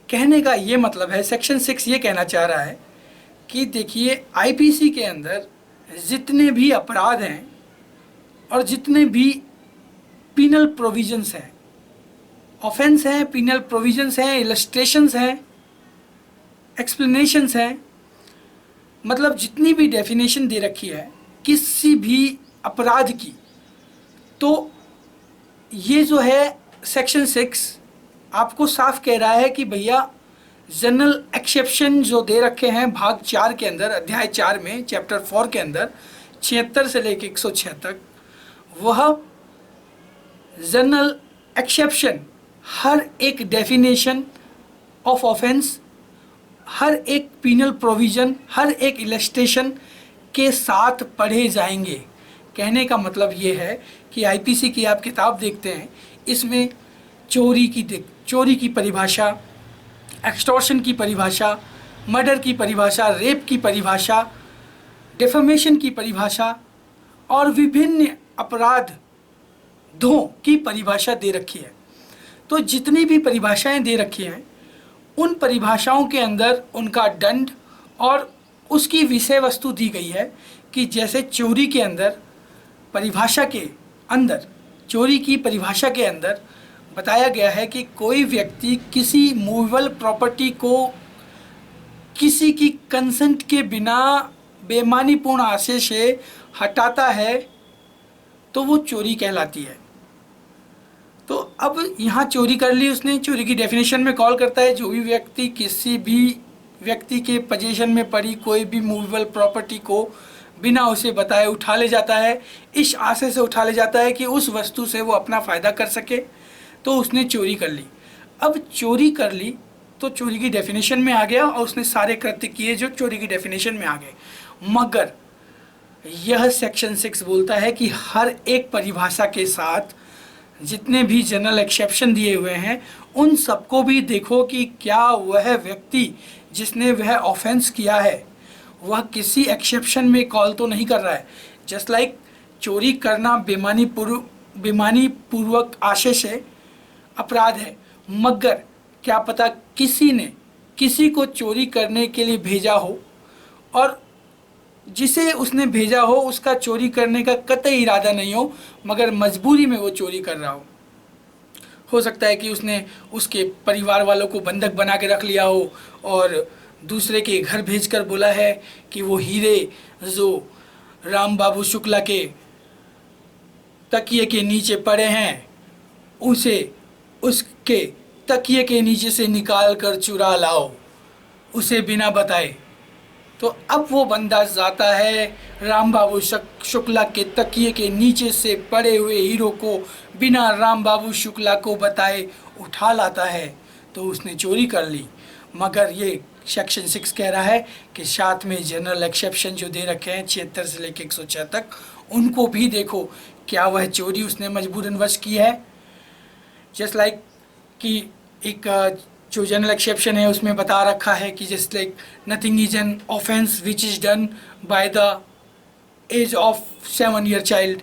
कहने का ये मतलब है, सेक्शन 6 ये कहना चाह रहा है कि देखिए आईपीसी के अंदर जितने भी अपराध हैं और जितने भी पीनल प्रोविजंस हैं, ऑफेंस हैं, पीनल प्रोविजंस हैं, इलस्ट्रेशंस हैं, एक्सप्लेनेशंस हैं, मतलब जितनी भी डेफिनेशन दे रखी है किसी भी अपराध की, तो ये जो है सेक्शन 6 आपको साफ कह रहा है कि भैया जनरल एक्सेप्शन जो दे रखे हैं भाग 4 के अंदर, अध्याय 4 में, चैप्टर 4 के अंदर 76 से लेकर 106 तक, वह जनरल एक्सेप्शन हर एक डेफिनेशन ऑफ ऑफेंस, हर एक पीनल प्रोविज़न, हर एक इलस्ट्रेशन के साथ पढ़े जाएंगे। कहने का मतलब ये है कि आईपीसी की आप किताब देखते हैं, इसमें चोरी की परिभाषा, एक्सटॉर्शन की परिभाषा, मर्डर की परिभाषा, रेप की परिभाषा, डिफेमेशन की परिभाषा और विभिन्न अपराधों की परिभाषा दे रखी है। तो जितनी भी परिभाषाएं दे रखी हैं उन परिभाषाओं के अंदर उनका दंड और उसकी विषय वस्तु दी गई है कि जैसे चोरी के अंदर परिभाषा के अंदर, चोरी की परिभाषा के अंदर बताया गया है कि कोई व्यक्ति किसी मूवेबल प्रॉपर्टी को किसी की कंसेंट के बिना बेईमानीपूर्ण आशय से हटाता है तो वो चोरी कहलाती है। तो अब यहाँ चोरी कर ली उसने, चोरी की डेफिनेशन में कॉल करता है जो भी व्यक्ति किसी भी व्यक्ति के पोजीशन में पड़ी कोई भी मूवेबल प्रॉपर्टी को बिना उसे बताए उठा ले जाता है, इस आशय से उठा ले जाता है कि उस वस्तु से वो अपना फ़ायदा कर सके, तो उसने चोरी कर ली। अब चोरी कर ली तो चोरी की डेफिनेशन में आ गया और उसने सारे कृत्य किए जो चोरी की डेफिनेशन में आ गए। मगर यह सेक्शन 6 बोलता है कि हर एक परिभाषा के साथ जितने भी जनरल एक्सेप्शन दिए हुए हैं उन सबको भी देखो कि क्या वह व्यक्ति जिसने वह ऑफेंस किया है वह किसी एक्सेप्शन में कॉल तो नहीं कर रहा है। जस्ट लाइक चोरी करना बेईमानी पूर्वक आशय से अपराध है, मगर क्या पता किसी ने किसी को चोरी करने के लिए भेजा हो और जिसे उसने भेजा हो उसका चोरी करने का कतई इरादा नहीं हो, मगर मजबूरी में वो चोरी कर रहा हो सकता है कि उसने उसके परिवार वालों को बंधक बना के रख लिया हो और दूसरे के घर भेजकर बोला है कि वो हीरे जो राम बाबू शुक्ला के तकिए के नीचे पड़े हैं उसे उसके तकिए के नीचे से निकाल कर चुरा लाओ, उसे बिना बताए। तो अब वो बंदा जाता है राम बाबू शुक्ला के तकिए के नीचे से पड़े हुए हीरो को बिना राम बाबू शुक्ला को बताए उठा लाता है, तो उसने चोरी कर ली। मगर ये सेक्शन 6 कह रहा है कि साथ में जनरल एक्सेप्शन जो दे रखे हैं 76 से लेकर 106 तक, उनको भी देखो क्या वह चोरी उसने मजबूरन वश की है। जस्ट लाइक कि एक जो जनरल एक्सेप्शन है उसमें बता रखा है कि just like nothing is an offence which is done by the age of 7 year child,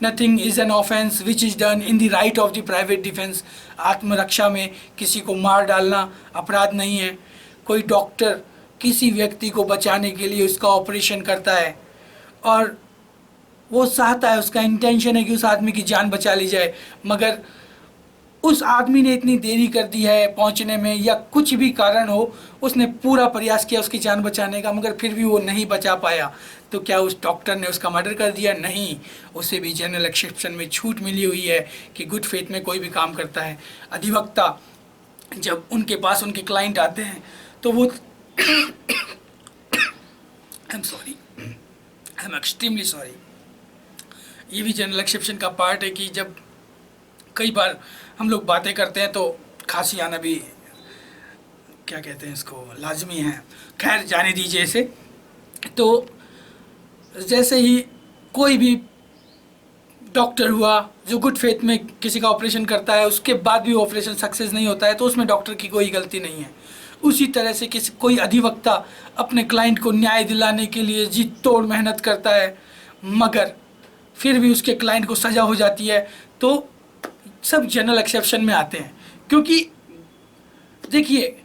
nothing is an offence which is done in the right of the private defence. आत्मरक्षा में किसी को मार डालना अपराध नहीं है। कोई डॉक्टर किसी व्यक्ति को बचाने के लिए उसका ऑपरेशन करता है और वो चाहता है, उसका इंटेंशन है कि उस आदमी की जान बचा ली जाए, मगर उस आदमी ने इतनी देरी कर दी है पहुंचने में या कुछ भी कारण हो, उसने पूरा प्रयास किया उसकी जान बचाने का मगर फिर भी वो नहीं बचा पाया, तो क्या उस डॉक्टर ने उसका मर्डर कर दिया? नहीं, उसे भी जनरल एक्सेप्शन में छूट मिली हुई है कि गुड फेथ में कोई भी काम करता है। अधिवक्ता जब उनके पास उनके क्लाइंट आते हैं तो वो I am sorry, I am extremely sorry, ये भी जनरल एक्सेप्शन का पार्ट है कि जब कई बार हम लोग बातें करते हैं तो खांसी आना भी क्या कहते हैं इसको लाजमी है। खैर जाने दीजिए इसे। तो जैसे ही कोई भी डॉक्टर हुआ जो गुड फेथ में किसी का ऑपरेशन करता है, उसके बाद भी ऑपरेशन सक्सेस नहीं होता है तो उसमें डॉक्टर की कोई गलती नहीं है। उसी तरह से कोई अधिवक्ता अपने क्लाइंट को न्याय दिलाने के लिए जी तोड़ मेहनत करता है मगर फिर भी उसके क्लाइंट को सज़ा हो जाती है, तो सब जनरल एक्सेप्शन में आते हैं। क्योंकि देखिए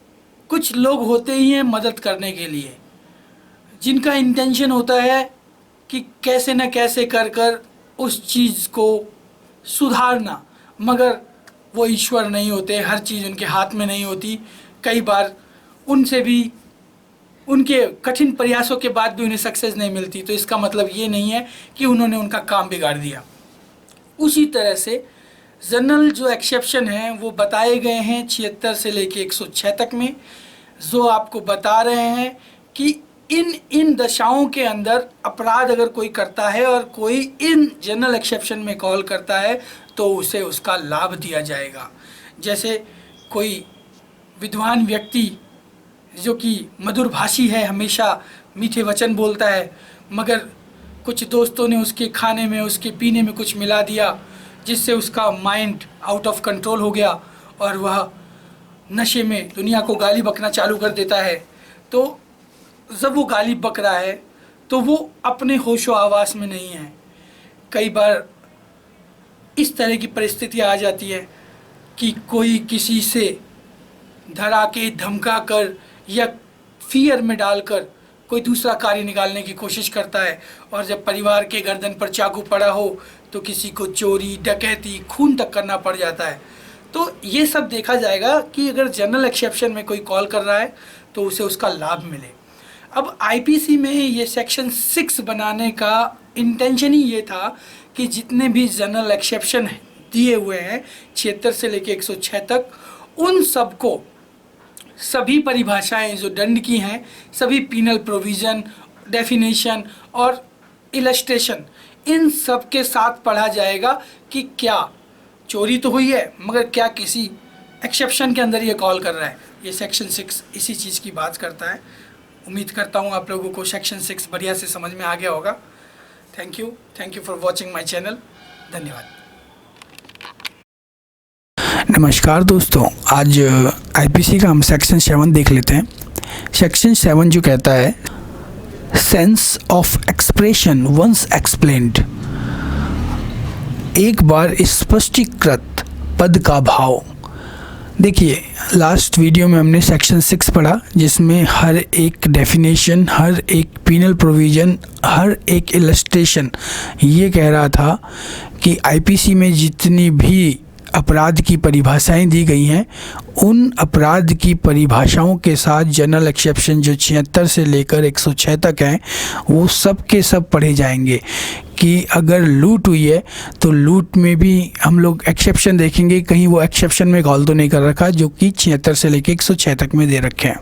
कुछ लोग होते ही हैं मदद करने के लिए, जिनका इंटेंशन होता है कि कैसे न कैसे कर कर उस चीज़ को सुधारना, मगर वो ईश्वर नहीं होते, हर चीज़ उनके हाथ में नहीं होती। कई बार उनसे भी, उनके कठिन प्रयासों के बाद भी उन्हें सक्सेस नहीं मिलती, तो इसका मतलब ये नहीं है कि उन्होंने उनका काम बिगाड़ दिया। उसी तरह से जनरल जो एक्सेप्शन हैं वो बताए गए हैं 76 से लेके 106 तक में, जो आपको बता रहे हैं कि इन दशाओं के अंदर अपराध अगर कोई करता है और कोई इन जनरल एक्सेप्शन में कॉल करता है तो उसे उसका लाभ दिया जाएगा। जैसे कोई विद्वान व्यक्ति जो कि मधुरभाषी है, हमेशा मीठे वचन बोलता है, मगर कुछ दोस्तों ने उसके खाने में, उसके पीने में कुछ मिला दिया जिससे उसका माइंड आउट ऑफ कंट्रोल हो गया और वह नशे में दुनिया को गाली बकना चालू कर देता है। तो जब वो गाली बक रहा है तो वो अपने होशो आवास में नहीं है। कई बार इस तरह की परिस्थितियाँ आ जाती है कि कोई किसी से धरा के, धमका कर या फियर में डालकर कोई दूसरा कार्य निकालने की कोशिश करता है, और जब परिवार के गर्दन पर चाकू पड़ा हो तो किसी को चोरी, डकैती, खून तक करना पड़ जाता है। तो ये सब देखा जाएगा कि अगर जनरल एक्सेप्शन में कोई कॉल कर रहा है तो उसे उसका लाभ मिले। अब आईपीसी में ये सेक्शन 6 बनाने का इंटेंशन ही ये था कि जितने भी जनरल एक्सेप्शन दिए हुए हैं 76 से लेके 106 तक, उन सबको, सभी परिभाषाएं जो दंड की हैं, सभी पीनल प्रोविज़न, डेफिनेशन और इलस्ट्रेशन, इन सब के साथ पढ़ा जाएगा कि क्या चोरी तो हुई है मगर क्या किसी एक्सेप्शन के अंदर ये कॉल कर रहा है। ये सेक्शन 6 इसी चीज़ की बात करता है। उम्मीद करता हूँ आप लोगों को सेक्शन 6 बढ़िया से समझ में आ गया होगा। Thank you for watching my channel. धन्यवाद। नमस्कार दोस्तों, आज आईपीसी का हम सेक्शन 7 देख लेते हैं। सेक्शन 7 जो कहता है, sense of expression once explained, एक बार स्पष्टीकृत पद का भाव। देखिए, लास्ट वीडियो में हमने सेक्शन 6 पढ़ा जिसमें हर एक डेफिनेशन, हर एक पीनल प्रोविज़न, हर एक इलस्ट्रेशन ये कह रहा था कि आईपीसी में जितनी भी अपराध की परिभाषाएं दी गई हैं, उन अपराध की परिभाषाओं के साथ जनरल एक्सेप्शन जो 76 से लेकर 106 तक हैं वो सब के सब पढ़े जाएंगे। कि अगर लूट हुई है तो लूट में भी हम लोग एक्सेप्शन देखेंगे, कहीं वो एक्सेप्शन में कॉल तो नहीं कर रखा जो कि 76 से लेकर 106 तक में दे रखे हैं।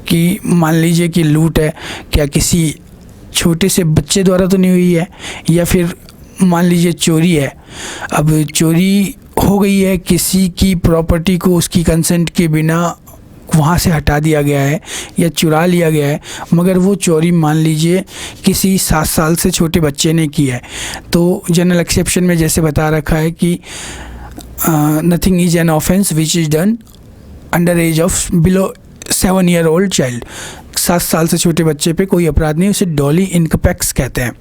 कि मान लीजिए कि लूट है, क्या किसी छोटे से बच्चे द्वारा तो नहीं हुई है, या फिर मान लीजिए चोरी है, अब चोरी हो गई है, किसी की प्रॉपर्टी को उसकी कंसेंट के बिना वहाँ से हटा दिया गया है या चुरा लिया गया है, मगर वो चोरी मान लीजिए किसी 7 साल से छोटे बच्चे ने की है, तो जनरल एक्सेप्शन में जैसे बता रखा है कि nothing is an offence which is done under as of below 7 year old child. 7 साल से छोटे बच्चे पे कोई अपराध नहीं, उसे डॉली इनकपेक्स कहते हैं।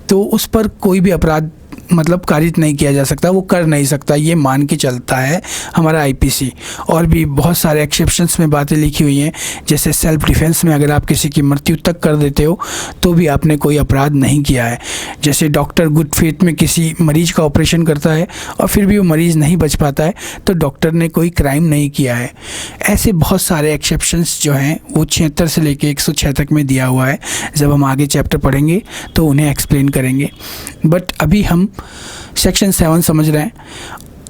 तो उस पर कोई भी अपराध मतलब कारित नहीं किया जा सकता, वो कर नहीं सकता, ये मान के चलता है हमारा आईपीसी। और भी बहुत सारे एक्सेप्शंस में बातें लिखी हुई हैं, जैसे सेल्फ डिफेंस में अगर आप किसी की मृत्यु तक कर देते हो तो भी आपने कोई अपराध नहीं किया है। जैसे डॉक्टर गुड फेथ में किसी मरीज का ऑपरेशन करता है और फिर भी वो मरीज़ नहीं बच पाता है तो डॉक्टर ने कोई क्राइम नहीं किया है। ऐसे बहुत सारे एक्सेप्शंस जो हैं वो 76 से लेकर 106 तक में दिया हुआ है। जब हम आगे चैप्टर पढ़ेंगे तो उन्हें एक्सप्लेन करेंगे, बट अभी हम सेक्शन 7 समझ रहे हैं।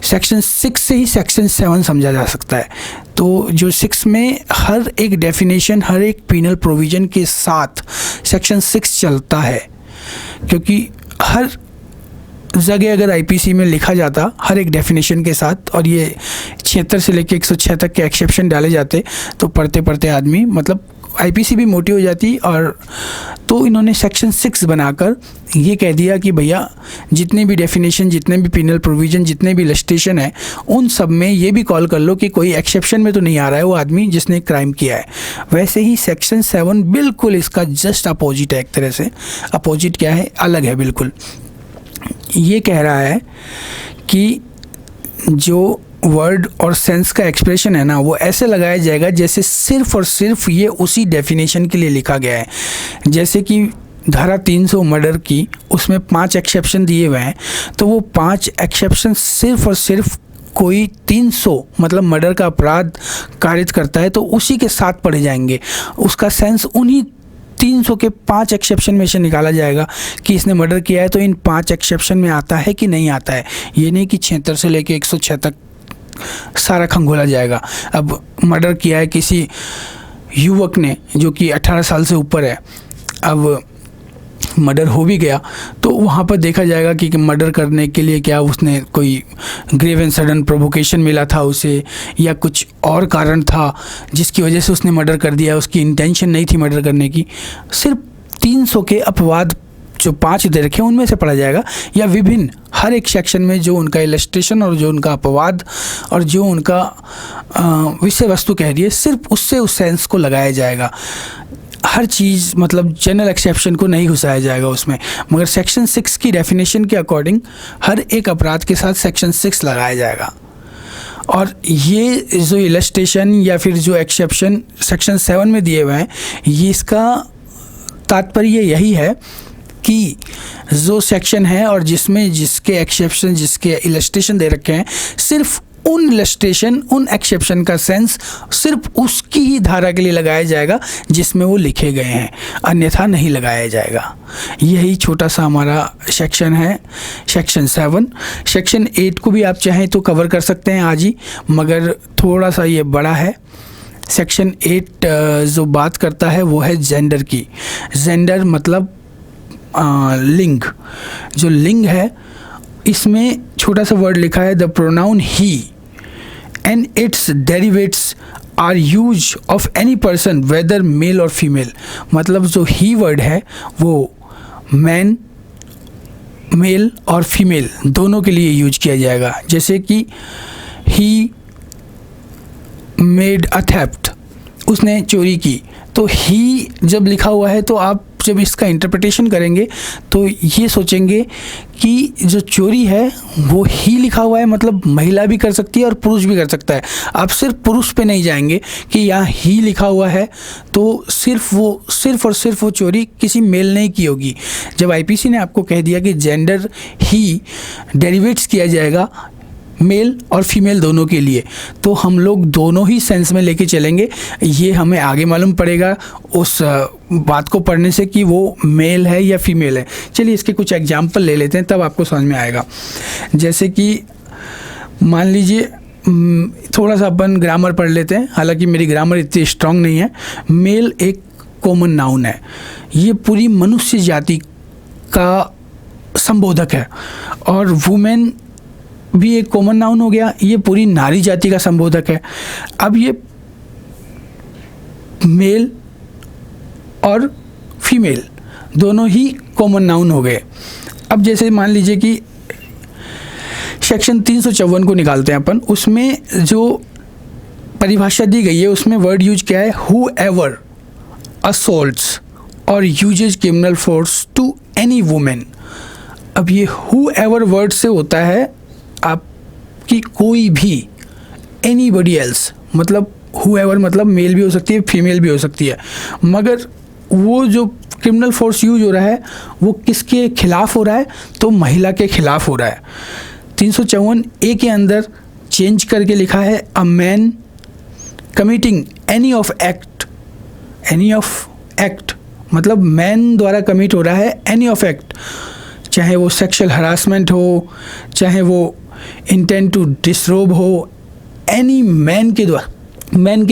सेक्शन 6 से ही सेक्शन 7 समझा जा सकता है। तो जो 6 में हर एक डेफिनेशन, हर एक पीनल प्रोविज़न के साथ सेक्शन 6 चलता है, क्योंकि हर जगह अगर आईपीसी में लिखा जाता हर एक डेफिनेशन के साथ और ये 76 से लेकर 106 तक के एक्सेप्शन डाले जाते तो पढ़ते पढ़ते आदमी मतलब आईपीसी भी मोटी हो जाती। और तो इन्होंने सेक्शन 6 बनाकर ये कह दिया कि भैया जितने भी डेफिनेशन, जितने भी पीनल प्रोविज़न, जितने भी इलस्ट्रेशन है, उन सब में ये भी कॉल कर लो कि कोई एक्सेप्शन में तो नहीं आ रहा है वो आदमी जिसने क्राइम किया है। वैसे ही सेक्शन 7 बिल्कुल इसका जस्ट अपोजिट है। एक तरह से अपोजिट क्या है, अलग है बिल्कुल। ये कह रहा है कि जो वर्ड और सेंस का एक्सप्रेशन है ना, वो ऐसे लगाया जाएगा जैसे सिर्फ और सिर्फ ये उसी डेफिनेशन के लिए लिखा गया है। जैसे कि धारा 300 मर्डर की, उसमें 5 एक्सेप्शन दिए हुए हैं, तो वो 5 एक्सेप्शन सिर्फ और सिर्फ कोई 300 मतलब मर्डर का अपराध कारित करता है तो उसी के साथ पढ़े जाएंगे। उसका सेंस उन्हीं 300 के 5 एक्सेप्शन में से निकाला जाएगा कि इसने मर्डर किया है तो इन 5 एक्सेप्शन में आता है कि नहीं आता है। ये नहीं कि 76 से लेके 106 तक सारा खंगोला जाएगा। अब मर्डर किया है किसी युवक ने जो कि 18 साल से ऊपर है, अब मर्डर हो भी गया तो वहाँ पर देखा जाएगा कि मर्डर करने के लिए क्या उसने कोई ग्रेव एंड सडन प्रोवोकेशन मिला था उसे, या कुछ और कारण था जिसकी वजह से उसने मर्डर कर दिया, उसकी इंटेंशन नहीं थी मर्डर करने की। सिर्फ 300 के अपवाद जो 5 दे रखे हैं उनमें से पढ़ा जाएगा, या विभिन्न हर एक सेक्शन में जो उनका इलस्ट्रेशन और जो उनका अपवाद और जो उनका विषय वस्तु कह रही है सिर्फ उससे उस सेंस को लगाया जाएगा। हर चीज़ मतलब जनरल एक्सेप्शन को नहीं घुसाया जाएगा उसमें, मगर सेक्शन 6 की डेफिनेशन के अकॉर्डिंग हर एक अपराध के साथ सेक्शन 6 लगाया जाएगा। और ये जो इलस्ट्रेशन या फिर जो एक्सेप्शन सेक्शन 7 में दिए हुए हैं, ये इसका तात्पर्य यही है कि जो सेक्शन है और जिसमें जिसके एक्सेप्शन जिसके इलस्ट्रेशन दे रखे हैं, सिर्फ उन इलस्ट्रेशन उन एक्सेप्शन का सेंस सिर्फ उसकी ही धारा के लिए लगाया जाएगा जिसमें वो लिखे गए हैं, अन्यथा नहीं लगाया जाएगा। यही छोटा सा हमारा सेक्शन है, सेक्शन 7। सेक्शन 8 को भी आप चाहें तो कवर कर सकते हैं आज ही, मगर थोड़ा सा ये बड़ा है। सेक्शन 8 जो बात करता है वो है जेंडर की। जेंडर मतलब लिंग। जो लिंग है इसमें छोटा सा वर्ड लिखा है the pronoun he and its derivates are use of any person whether male और फीमेल। मतलब जो ही वर्ड है वो मैन, मेल और फीमेल दोनों के लिए यूज किया जाएगा। जैसे कि ही मेड अ थेफ्ट, उसने चोरी की, तो ही जब लिखा हुआ है तो आप जब इसका इंटरप्रिटेशन करेंगे तो ये सोचेंगे कि जो चोरी है वो ही लिखा हुआ है, मतलब महिला भी कर सकती है और पुरुष भी कर सकता है। आप सिर्फ पुरुष पे नहीं जाएंगे कि यहाँ ही लिखा हुआ है तो सिर्फ और सिर्फ वो चोरी किसी मेल ने की होगी। जब आईपीसी ने आपको कह दिया कि जेंडर ही डेरिवेट्स किया जाएगा मेल और फीमेल दोनों के लिए, तो हम लोग दोनों ही सेंस में लेके चलेंगे। ये हमें आगे मालूम पड़ेगा उस बात को पढ़ने से कि वो मेल है या फीमेल है। चलिए इसके कुछ एग्जाम्पल ले लेते हैं, तब आपको समझ में आएगा। जैसे कि मान लीजिए थोड़ा सा अपन ग्रामर पढ़ लेते हैं, हालांकि मेरी ग्रामर इतनी स्ट्रांग नहीं है। मेल एक कॉमन नाउन है, ये पूरी मनुष्य जाति का संबोधक है, और वुमेन भी एक कॉमन नाउन हो गया, ये पूरी नारी जाति का संबोधक है। अब ये मेल और फीमेल दोनों ही कॉमन नाउन हो गए। अब जैसे मान लीजिए कि सेक्शन 354 को निकालते हैं अपन, उसमें जो परिभाषा दी गई है उसमें वर्ड यूज क्या है, हु एवर असोल्ट्स और uses criminal force to any women. अब ये हु एवर वर्ड से होता है आपकी कोई भी, एनीबडी एल्स, मतलब हुएवर मतलब मेल भी हो सकती है फीमेल भी हो सकती है, मगर वो जो क्रिमिनल फोर्स यूज हो रहा है वो किसके खिलाफ हो रहा है, तो महिला के खिलाफ हो रहा है। 354A के अंदर चेंज करके लिखा है a man committing any of act, मतलब मैन द्वारा कमिट हो रहा है एनी ऑफ एक्ट, चाहे वो सेक्सुअल हरासमेंट हो, चाहे वो इंटेंट टू डिसरोब हो, एनी मैन के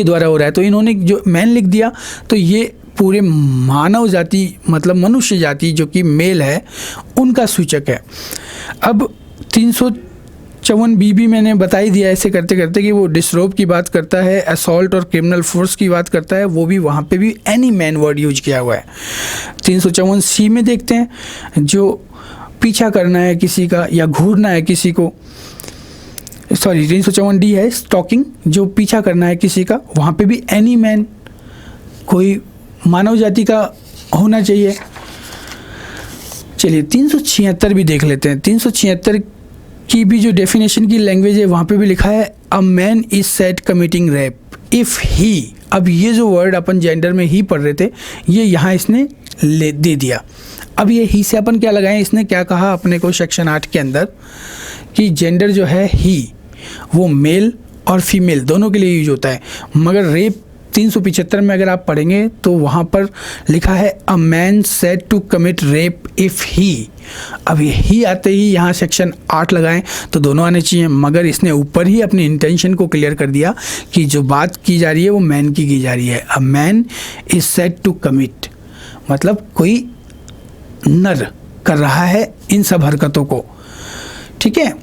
द्वारा हो रहा है। तो इन्होंने जो मैन लिख दिया तो ये पूरे मानव जाति मतलब मनुष्य जाति जो कि मेल है उनका सूचक है। अब 354B भी मैंने बता ही दिया ऐसे करते करते कि वो डिसरोब की बात करता है, असॉल्ट और क्रिमिनल फोर्स की बात करता है, वो भी वहाँ पे भी एनी मैन वर्ड यूज किया हुआ है। 354C में देखते हैं, जो पीछा करना है किसी का या घूरना है किसी को, सॉरी 354D है स्टॉकिंग, जो पीछा करना है किसी का, वहाँ पे भी एनी मैन कोई मानव जाति का होना चाहिए। चलिए 376 भी देख लेते हैं। 376 की भी जो डेफिनेशन की लैंग्वेज है वहाँ पे भी लिखा है a man is said committing rape if he, अब ये जो वर्ड अपन जेंडर में ही पढ़ रहे थे ये यहाँ इसने दे दिया। अब ये ही से अपन क्या लगाएं, इसने क्या कहा अपने को सेक्शन 8 के अंदर कि जेंडर जो है ही वो मेल और फीमेल दोनों के लिए यूज होता है, मगर रेप 375 में अगर आप पढ़ेंगे तो वहाँ पर लिखा है a man said to commit rape if he. अब ये ही आते ही यहाँ सेक्शन 8 लगाएं तो दोनों आने चाहिए, मगर इसने ऊपर ही अपनी इंटेंशन को क्लियर कर दिया कि जो बात की जा रही है वो मैन की जा रही है। A man is said to commit, मतलब कोई नर कर रहा है इन सब हरकतों को, ठीक है।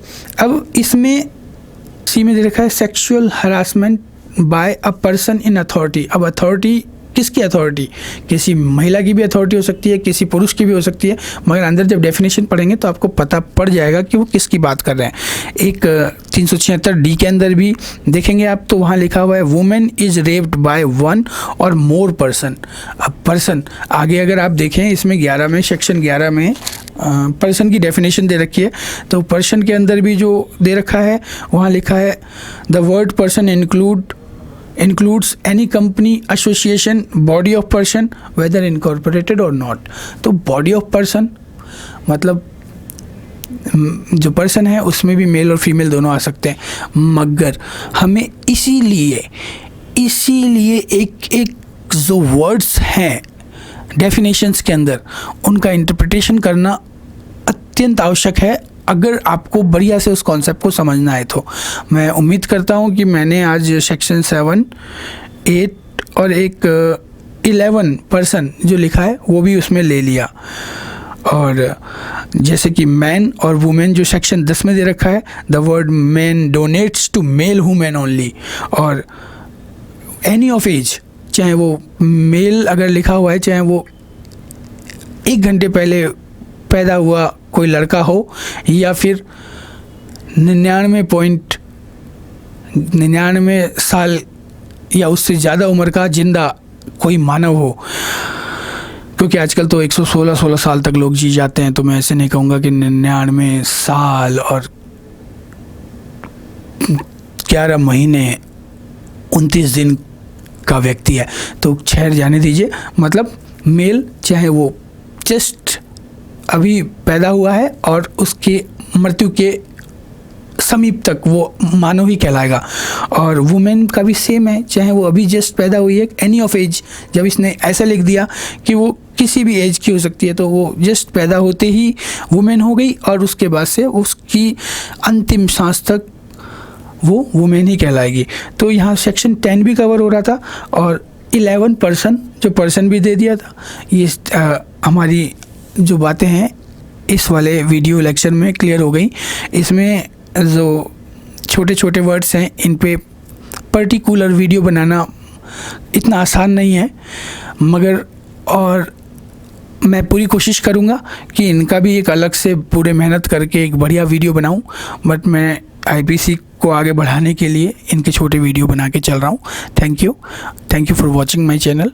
अब इसमें सी में दे रखा है sexual harassment by a person in authority. अब अथॉरिटी किसकी अथॉरिटी, किसी महिला की भी अथॉरिटी हो सकती है, किसी पुरुष की भी हो सकती है, मगर अंदर जब डेफिनेशन पढ़ेंगे तो आपको पता पड़ जाएगा कि वो किसकी बात कर रहे हैं। एक 376D के अंदर भी देखेंगे आप तो वहाँ लिखा हुआ है women is raped by one और मोर पर्सन। अब पर्सन आगे अगर आप देखें इसमें 11 में सेक्शन 11 में पर्सन की डेफिनेशन दे रखी है, तो पर्सन के अंदर भी जो दे रखा है वहाँ लिखा है the word person includes any company, association, body of person whether incorporated or not। तो body of person मतलब जो पर्सन है उसमें भी मेल और फीमेल दोनों आ सकते हैं, मगर हमें इसीलिए एक जो वर्ड्स हैं डेफिनेशंस के अंदर उनका इंटरप्रिटेशन करना अत्यंत आवश्यक है अगर आपको बढ़िया से उस कॉन्सेप्ट को समझना है। तो मैं उम्मीद करता हूँ कि मैंने आज सेक्शन 7, 8 और एक 11 पर्सन जो लिखा है वो भी उसमें ले लिया। और जैसे कि मैन और वुमेन जो सेक्शन 10 में दे रखा है the word man denotes to male women only, और एनी ऑफ एज, चाहे वो मेल अगर लिखा हुआ है चाहे वो 1 घंटे पहले पैदा हुआ कोई लड़का हो या फिर 99 साल या उससे ज़्यादा उम्र का जिंदा कोई मानव हो, क्योंकि आजकल तो 116 साल तक लोग जी जाते हैं। तो मैं ऐसे नहीं कहूँगा कि 99 साल और 11 महीने 29 दिन का व्यक्ति है तो खैर जाने दीजिए। मतलब मेल चाहे वो जस्ट अभी पैदा हुआ है और उसके मृत्यु के समीप तक वो मानव ही कहलाएगा, और वुमेन का भी सेम है, चाहे वो अभी जस्ट पैदा हुई है एनी ऑफ एज। जब इसने ऐसा लिख दिया कि वो किसी भी एज की हो सकती है तो वो जस्ट पैदा होते ही वुमेन हो गई और उसके बाद से उसकी अंतिम सांस तक वो वुमेन ही कहलाएगी। तो यहाँ सेक्शन 10 भी कवर हो रहा था और 11 पर्सन जो पर्सन भी दे दिया था। ये हमारी जो बातें हैं इस वाले वीडियो लेक्चर में क्लियर हो गई। इसमें जो छोटे छोटे वर्ड्स हैं इन पे पर्टिकुलर वीडियो बनाना इतना आसान नहीं है, मगर और मैं पूरी कोशिश करूँगा कि इनका भी एक अलग से पूरे मेहनत करके एक बढ़िया वीडियो बनाऊँ, बट मैं IPC को आगे बढ़ाने के लिए इनके छोटे वीडियो बना के चल रहा हूँ। Thank you for watching my channel.